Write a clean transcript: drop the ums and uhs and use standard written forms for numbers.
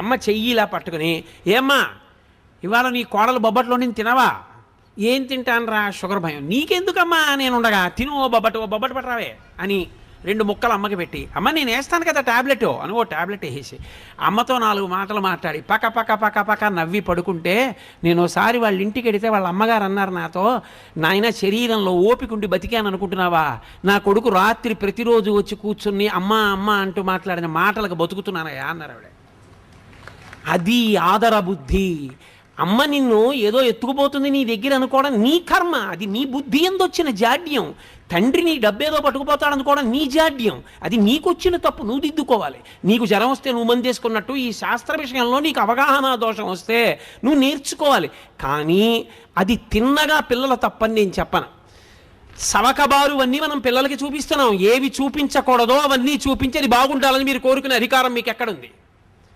అమ్మ చెయ్యి ఇలా పట్టుకుని, ఏమ్మా ఇవాళ నీ కోడలు బొబ్బట్లో నేను తినవా? ఏం తింటాను షుగర్ భయం. నీకెందుకమ్మా నేను ఉండగా, తిను ఓ బొబ్బట్టు పట్టరావే అని 2 ముక్కలు అమ్మకి పెట్టి, అమ్మ నేను వేస్తాను కదా ట్యాబ్లెట్ అని ఓ ట్యాబ్లెట్ వేసేసి అమ్మతో 4 మాటలు మాట్లాడి పక్క పక్క పక్క పక్క నవ్వి పడుకుంటే, నేను ఒకసారి వాళ్ళ ఇంటికి వెడితే వాళ్ళ అమ్మగారు అన్నారు నాతో, నాయన శరీరంలో ఓపికండి బతికాను అనుకుంటున్నావా? నా కొడుకు రాత్రి ప్రతిరోజు వచ్చి కూర్చుని అమ్మ అమ్మ అంటూ మాట్లాడిన మాటలకు బతుకుతున్నానయ్యా అన్నారు ఆవిడ. అది ఆదర బుద్ధి. అమ్మ నిన్ను ఏదో ఎత్తుకుపోతుంది నీ దగ్గర అనుకోవడం నీ కర్మ, అది నీ బుద్ధి ఎందొచ్చిన జాడ్యం. తండ్రి నీ డబ్బేదో పట్టుకుపోతాడు అనుకోవడం నీ జాడ్యం, అది నీకొచ్చిన తప్పు, నువ్వు దిద్దుకోవాలి. నీకు జ్వరం వస్తే నువ్వు మందేసుకున్నట్టు ఈ శాస్త్ర విషయంలో నీకు అవగాహన దోషం వస్తే నువ్వు నేర్చుకోవాలి. కానీ అది తిన్నగా పిల్లల తప్పని నేను చెప్పను. సవకబారు అన్నీ మనం పిల్లలకి చూపిస్తున్నాం. ఏవి చూపించకూడదో అవన్నీ చూపించి అది బాగుండాలని మీరు కోరుకునే అధికారం మీకు ఎక్కడుంది?